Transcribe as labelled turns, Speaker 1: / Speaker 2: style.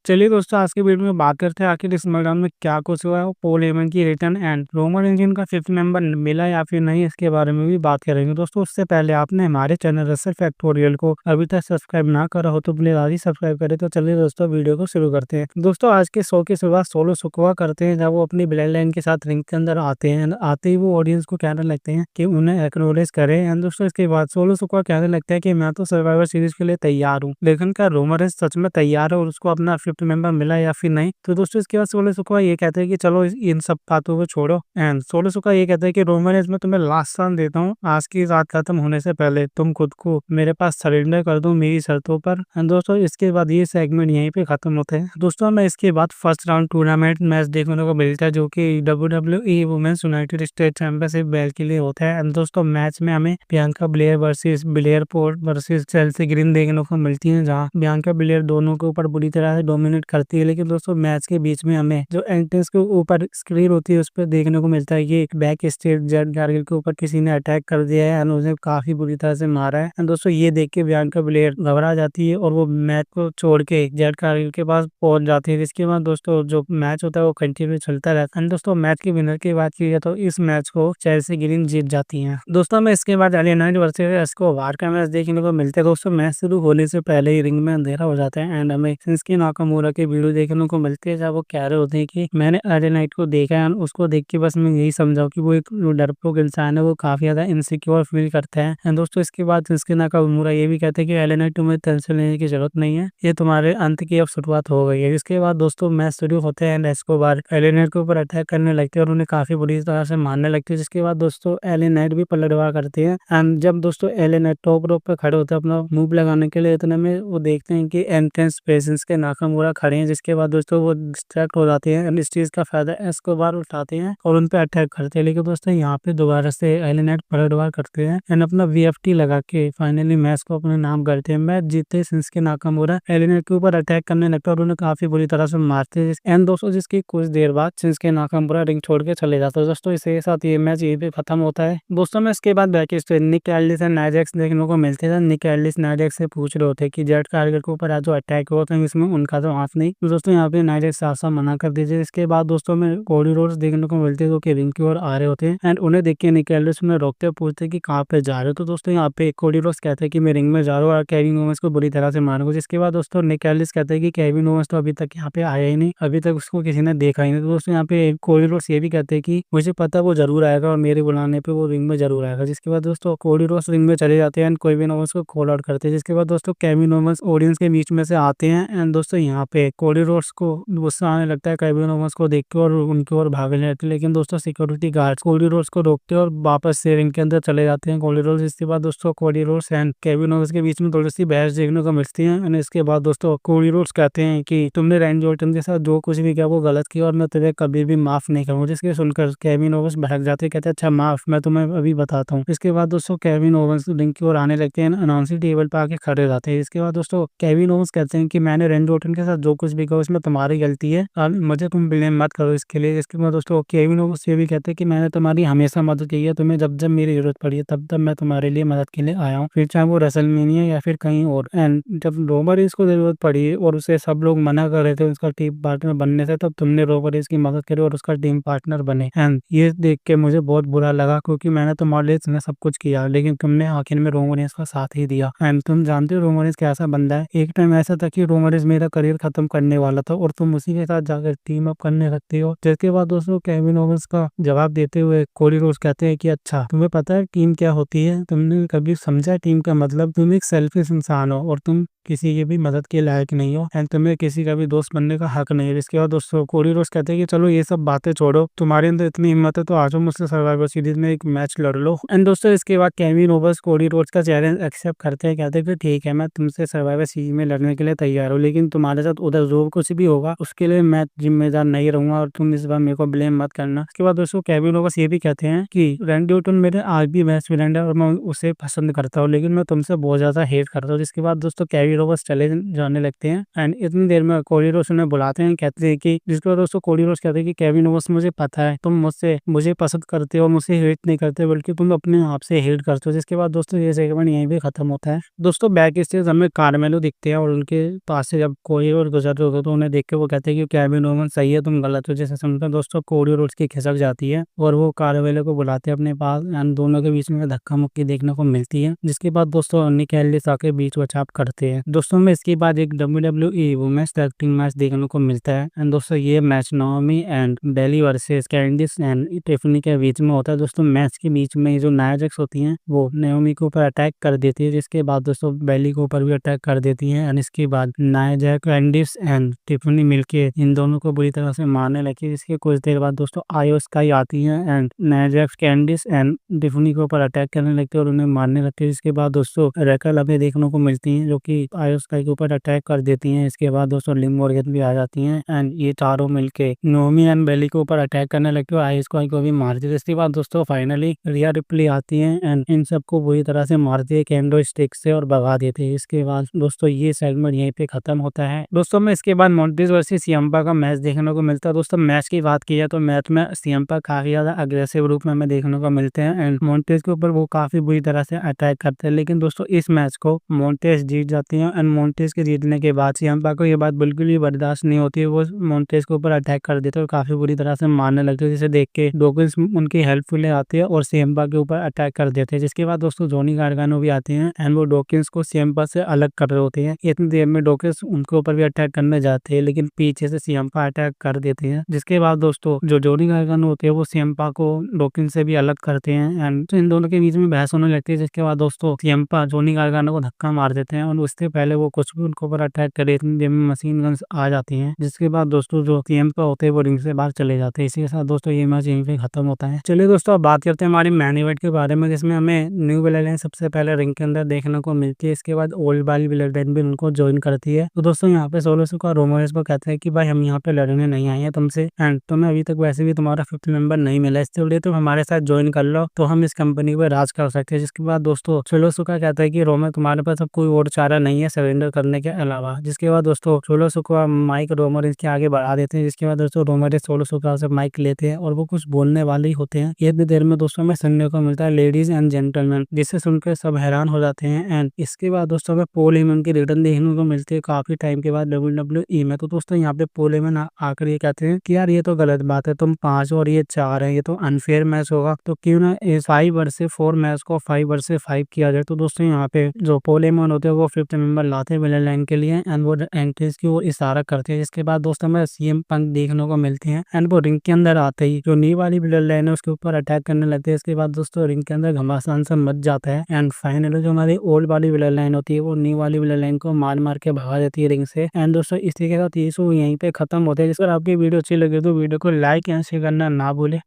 Speaker 1: चलिए दोस्तों, आज की वीडियो में बात करते हैं आखिर स्मैकडाउन में क्या कुछ हुआ है। पॉल हेमन की रिटर्न एंड रोमन रेंज का फिफ्थ मेंबर मिला या फिर नहीं, इसके बारे में भी बात करेंगे। दोस्तों उससे पहले आपने हमारे चैनल रसल फैक्टोरियल को अभी तक सब्सक्राइब ना करा हो तो प्लीज आज ही सब्सक्राइब करें। तो चलिए दोस्तों वीडियो को शुरू करते हैं। दोस्तों आज के शो की शुरुआत सोलो सुकवा करते हैं जब वो अपनी ब्लड लाइन के साथ रिंग के अंदर आते हैं। आते ही वो ऑडियंस को कहने लगते हैं कि उन्हें एक्नॉलेज करें। एंड दोस्तों इसके बाद सोलो सुकवा कहने लगता है कि मैं तो सर्वाइवर सीरीज के लिए तैयार हूँ, लेकिन क्या रोमन रेंज सच में तैयार है और उसको अपना फिफ्थ मेंबर मिला या फिर नहीं। तो दोस्तों इसके बाद सोलो सुकवा ये कहते हैं कि चलो इन सब बातों को छोड़ो। एंड सोलो सुकवा ये कहते हैं कि रोमन रेंज में तुम्हें लास्ट चांस देता हूँ, आज की रात खत्म होने से पहले तुम खुद को मेरे पास सरेंडर कर दो मेरी शर्तों पर। एंड दोस्तों इसके बाद ये सेगमेंट यहीं पे खत्म होते हैं। दोस्तों हमें इसके बाद फर्स्ट राउंड टूर्नामेंट मैच देखने को मिलता है जो कि WWE women's United State championship belt के लिए होता है। एंड दोस्तों मैच में हमें बियांका ब्लेयर वर्सेस ब्लेयर पोर्ट वर्सेस चेल्सी ग्रीन देखने को मिलती है, जहाँ बियांका ब्लेयर दोनों के ऊपर बुरी तरह से डोमिनेट करती है। लेकिन दोस्तों मैच के बीच में हमें जो एंट्रेंस के ऊपर स्क्रीन होती है उस पर देखने को मिलता है कि एक बैक स्टेज जेड कारगिल के ऊपर किसी ने अटैक कर दिया है और उसे काफी बुरी तरह से मारा है। एंड दोस्तों ये देख के बियांका ब्लेयर घबरा जाती है और वो मैच को छोड़ के जेड कारगिल के पास पहुंच जाती है। इसके बाद दोस्तों जो मैच होता है वो कंटिन्यू चलता रहता है। एंड दोस्तों मैच के विनर की बात की जाए तो इस मैच को चेल्सी ग्रीन जीत जाती है। दोस्तों में इसके बाद एलिया नाइट वर्सेस एस्कोबार का मैच देखने को मिलता है। दोस्तों मैच शुरू होने से पहले ही रिंग में अंधेरा हो जाता है एंड हमें शिंसुके नाकामुरा के वीडियो देखने को मिलते हैं जब वो कह रहे होते हैं कि मैंने एलिया नाइट को देखा है। उसको देख के बस मैं यही समझाऊं कि वो एक डरपोक इंसान है, वो काफी ज्यादा इनसिक्योर फील करता है। एंड दोस्तों इसके बाद शिंसुके नाकामुरा ये भी कहते हैं कि एलिया नाइट तुम्हें टेंशन लेने की जरूरत नहीं है, ये तुम्हारे अंत की अब शुरुआत हो गई है। इसके बाद दोस्तों मैच शुरू होते हैं एंड एस्कोबार एलिया नाइट के ऊपर अटैक करने लगते हैं और उन्हें काफी बुरी तरह से मारने लगते हैं। जिसके बाद दोस्तों एलिया नाइट भी पलटवार करते हैं। एंड जब दोस्तों एलिया नाइट टॉप रोप पे खड़े होते हैं अपना मूव लगाने के लिए, इतने में वो देखते हैं कि एंट्रेंस पेशेंस के नाकामुरा खड़े हैं। जिसके बाद दोस्तों वो डिस्ट्रैक्ट हो जाते हैं एंड इस चीज का फायदा एस्कोबार उठाते हैं और उन पे अटैक करते हैं। लेकिन दोस्तों यहाँ पे दोबारा से एलिया नाइट पलटवार करते हैं एंड अपना VFT लगा के फाइनली मैच को अपने नाम करते हैं। मैच जीते शिंसुके नाकामुरा एलिया नाइट के ऊपर अटैक करने लगता है और उन्हें काफी बुरी तरह से मारते हैं। एंड दोस्तों जिसकी कुछ देर बाद शिंसुके नाकामुरा रिंग छोड़ के चले जाते हैं। दोस्तों इसके साथ ये मैच यहीं पे खत्म होता है। दोस्तों में इसके बाद backstage Nick Aldis and Nia Jax देखने को मिलते थे। निक एल्डिस नाइजा जैक्स से पूछ रहे होते कि जेड कारगिल के ऊपर आज जो अटैक हुआ था इसमें उनका तो हाथ नहीं। तो दोस्तों यहाँ पे नाइजा जैक्स साफ साफ मना कर दीजिए। इसके बाद दोस्तों में कोडी रोड्स देखने को मिलते हैं जो कि रिंग की ओर आ रहे होते हैं एंड उन्हें देख के निक एल्डिस उन्हें रोकते पूछते कि कहाँ पे जा रहे हो। तो दोस्तों यहाँ पे कोडी रोड्स कहते हैं कि मैं रिंग में जा रहा हूँ और केविन ओवेंस को बुरी तरह से मारूंगा। जिसके बाद दोस्तों निक एल्डिस कहते हैं कि केविन ओवेंस तो अभी तक यहाँ पे आया ही नहीं, अभी तक उसको किसी ने देखा ही नहीं। तो दोस्तों यहाँ पे कोडी रोड्स ये भी कहते हैं कि मुझे पता वो जरूर आएगा और मेरे बुलाने पे वो रिंग में जरूर आएगा। जिसके बाद दोस्तों कोडी रोड्स रिंग में चले जाते हैं एंड केविन ओवेंस को कॉल आउट करते हैं। जिसके बाद दोस्तों केविन ओवेंस ऑडियंस के बीच में से आते हैं एंड दोस्तों यहाँ पे कोडी रोड्स को गुस्सा आने लगता है केविन ओवेंस को देख के और उनकी ओर भागने लगते हैं। लेकिन दोस्तों सिक्योरिटी गार्ड कोडी रोड्स को रोकते हैं और वापस से रिंग के अंदर चले जाते हैं कोडी रोड्स। इसके बाद दोस्तों Cody Rhodes and Kevin Owens के बीच में थोड़ी सी बहस देखने को मिलती है एंड इसके बाद दोस्तों कोडी रोड्स कहते हैं कि तुमने रैंडी ऑर्टन के साथ जो कुछ भी किया वो गलत किया और मैं तुझे कभी भी माफ नहीं करूंगा। जिसके सुनकर केविन ओवेंस भड़क जाते हैं, कहते हैं अच्छा माफ, मैं तुम्हें अभी बताता हूँ। इसके बाद दोस्तों केविन ओवेंस रिंग की ओर आने लगते हैं, अनाउंसिंग टेबल पे आके खड़े हो जाते हैं। इसके बाद दोस्तों केविन ओवेंस कहते हैं कि मैंने रैंडी ऑर्टन के साथ जो कुछ भी किया उसमें तुम्हारी गलती है और मुझे तुम ब्लेम मत करो इसके लिए। इसके बाद दोस्तों केविन ओवेंस ये भी कहते हैं कि मैंने तुम्हारी हमेशा मदद की है, तुम्हें जब जब मेरी जरूरत पड़ी है तब तब मैं तुम्हारे लिए मदद के लिए आया हूँ, फिर चाहे वो रेसलमेनिया या फिर कहीं और। एंड जब रोमन रेंज को जरूरत पड़ी और उसे सब लोग मना कर रहे थे उसका टीम पार्टनर बनने से, तब तुमने रोमन रेंज की मदद करी और उसका टीम पार्टनर बने। एंड ये देख के मुझे बहुत बुरा लगा क्योंकि मैंने तुम्हारे लिए सब कुछ किया लेकिन तुमने आखिर में रोमन रेंज का साथ ही दिया। एंड तुम जानते हो रोमन रेंज कैसा बंदा है। एक टाइम ऐसा था कि रोमन रेंज मेरा करियर खत्म करने वाला था और तुम उसी के साथ जाकर टीम अप करने लगते हो। जिसके बाद दोस्तों केविन ओवेंस का जवाब देते हुए कोडी रोड्स कहते हैं कि अच्छा तुम्हें पता है टीम क्या होती है, तुमने कभी समझा टीम का मतलब, तुम एक सेल्फिश इंसान हो और तुम किसी की भी मदद के लायक नहीं हो एंड तुम्हें किसी का भी दोस्त बनने का हक नहीं है। इसके बाद दोस्तों कोडी रोड्स कहते हैं कि चलो ये सब बातें छोड़ो, तुम्हारे अंदर इतनी हिम्मत है तो आ जाओ मुझसे सर्वाइवर सीरीज में एक मैच लड़ लो। एंड दोस्तों इसके बाद केविन ओवेंस कोडी रोड्स का चैलेंज एक्सेप्ट करते हैं, कहते हैं कि ठीक है मैं तुमसे सर्वाइवर सीरीज में लड़ने के लिए तैयार हूँ, लेकिन तुम्हारे साथ उधर जो कुछ भी होगा उसके लिए मैं जिम्मेदार नहीं रहूंगा और तुम इस बार मेरे को ब्लेम मत करना। इसके बाद दोस्तों केविन ओवेंस ये भी कहते हैं कि रैंडी ऑर्टन मेरे आज भी बेस्ट फ्रेंड है और मैं उसे पसंद करता हूँ, लेकिन मैं तुमसे बहुत ज्यादा हेट करता हूँ। जिसके बाद दोस्तों केविन रोबर्स चले जाने लगते हैं एंड इतनी देर में कोडी रोड्स उन्हें बुलाते हैं, कहते हैं कि जिसके बाद दोस्तों कोडी रोड्स कहते हैं कि केविन ओवंस मुझे पता है तुम मुझे पसंद करते हो, मुझसे हेट नहीं करते बल्कि तुम अपने आप से हेट करते हो। जिसके बाद दोस्तों ये सेगमेंट यहीं पे खत्म होता है। दोस्तों बैक स्टेज हमें कार्मेलो दिखते हैं और उनके पास से जब कोडी रोड्स गुजर रहे होते हैं तो उन्हें देख के वो कहते हैं कि केविन ओवंस सही है, तुम गलत हो। जैसे सुनकर दोस्तों कोडी रोड्स की खिसक जाती है और वो कार्मेलो को बुलाते हैं अपने पास एंड दोनों के बीच में धक्का मुक्की देखने को मिलती है। जिसके बाद दोस्तों निक एलिस आके बीच बचाव करते हैं। दोस्तों में इसके बाद एक WWE women's tag team match देखने को मिलता है एंड दोस्तों ये match Naomi and Bayley versus Candice and Tiffany के बीच में होता है। दोस्तों मैच के बीच में जो नाया जैक्स होती हैं वो नाओमी के ऊपर अटैक कर देती है, जिसके बाद दोस्तों बेली के ऊपर भी अटैक कर देती है एंड इसके बाद नाया जैक, कैंडिस एंड टिफनी मिलके इन दोनों को बुरी तरह से मारने लगी। इसके कुछ देर बाद दोस्तों आयो स्काई आती है and Nia Jax, कैंडिस and Tiffany के ऊपर अटैक करने लगती है और उन्हें मारने लगती है। इसके बाद दोस्तों रैकल हमें देखने को मिलती हैं जो कि आयो स्काई के ऊपर अटैक कर देती हैं। इसके बाद दोस्तों लिम मॉर्गन भी आ जाती हैं एंड ये चारों मिलके नाओमी एंड बेली के ऊपर अटैक करने लगती है और आयो स्काई को भी मारती है। इसके बाद दोस्तों फाइनली रिया रिप्ली आती है एंड इन सबको बुरी तरह से मारती है कैंडो स्टिक से और भगा देते हैं। इसके बाद दोस्तों ये सेगमेंट यहीं पे खत्म होता है। दोस्तों में इसके बाद मोंटेज वर्सेस सियम्पा का मैच देखने को मिलता है। दोस्तों मैच की बात की है तो मैच में सियम्पा काफी ज्यादा अग्रेसिव रूप में हमें देखने को मिलते हैं एंड मोंटेज के ऊपर वो काफी बुरी तरह से अटैक करते हैं, लेकिन दोस्तों इस मैच को मोंटेज जीत जाती है एंड मोंटेज के जीतने के बाद सियम्पा को ये बात बिल्कुल भी बर्दाश्त नहीं होती है। वो मोंटेज के ऊपर अटैक कर देते हैं और काफी बुरी तरह से मारने लगते हैं, जिसे देख के डॉकिंस उनकी हेल्प के लिए आती है और सियम्पा के ऊपर अटैक कर देते हैं। जिसके बाद दोस्तों जॉनी गार्गानो भी आते हैं एंड वो डॉकिंस को सियम्पा से अलग कर रहे होते हैं। इतनी देर में डॉकिंस उनके ऊपर भी अटैक करने जाते हैं, लेकिन पीछे से सियम्पा अटैक कर देते हैं। जिसके बाद दोस्तों जो जॉनी गार्गानो होते हैं वो सियम्पा को डॉकिंस से भी अलग करते हैं एंड तो इन दोनों के बीच में बहस होने लगती है। जिसके बाद दोस्तों सियम्पा जॉनी गार्गानो को धक्का मार देते हैं और उससे पहले वो कुछ भी उनके ऊपर अटैक करे इतनी देर में मशीन गन्स आ जाती हैं। जिसके बाद दोस्तों जो सियम्पा होते हैं वो रिंग से बाहर चले जाते हैं। इसी के साथ दोस्तों ये मैच यहीं पे खत्म होता है। चलिए दोस्तों अब बात करते हैं हमारी मैन इवेंट के बारे में, जिसमें हमें न्यू ब्लड लाइन सबसे पहले रिंग के अंदर देखने को मिलती है। इसके बाद ओल्ड वाली ब्लड लाइन भी उनको ज्वाइन करती है। तो दोस्तों यहाँ पे सोलो सिकोआ रोमन रेंस को कहते हैं कि भाई हम यहाँ पे लड़ने नहीं आए हैं तुमसे एंड तुम्हें अभी तक वैसे भी तुम्हारा 5th मेंबर नहीं मिला, इसलिए तुम हमारे साथ ज्वाइन कर लो तो हम इस कंपनी पे राज कर सकते हैं। जिसके बाद दोस्तों सोलो सिकोआ कहता है कि रोमन तुम्हारे पास अब कोई और चारा नहीं है सरेंडर करने के अलावा। जिसके बाद दोस्तों Solo Sikoa mic Roman Reigns के आगे बढ़ा देते हैं। जिसके बाद दोस्तों रोमन रेंस सोलो सिकोआ से माइक लेते हैं और वो कुछ बोलने वाले ही होते हैं। इतनी देर में दोस्तों में सुनने को मिलता है लेडीज एंड जेंटलमैन, जिससे सुनकर सब हैरान हो जाते हैं एंड इसके बाद दोस्तों में पॉल हेमन की रिटर्न देखने को मिलती है काफी टाइम के बाद WWE में। तो दोस्तों यहाँ पे पॉल हेमन आकर ये कहते हैं कि यार ये तो गलत बात है, तुम 5 और ये 4 है, ये तो अनफेयर मैच होगा, तो क्यों ना इस 5 वर्सेस 4 मैच को 5 वर्सेस 5 किया जाए। तो दोस्तों यहाँ पे जो पॉल हेमन होते हैं वो 5th मेंबर लाते हैं ब्लड लाइन के लिए एंड वो एंट्रीज की ओर इशारा करते हैं। जिसके बाद दोस्तों में CM पंक देखने को मिलते हैं एंड वो रिंग के अंदर आते ही जो नी वाली ब्लड लाइन है उसके ऊपर अटैक करने लगते हैं। इसके बाद दोस्तों रिंग के अंदर घमासान सा मच जाता है एंड फाइनली जो हमारी ओल्ड वाली ब्लड लाइन होती है वो नी वाली ब्लड लाइन को मार मार के भगा देती है रिंग से एंड दोस्तों इसी के साथ ये शो यहीं पे खत्म होता है। जिस पर आपकी वीडियो अच्छी लगे तो वीडियो को लाइक एंड शेयर करना ना भूले।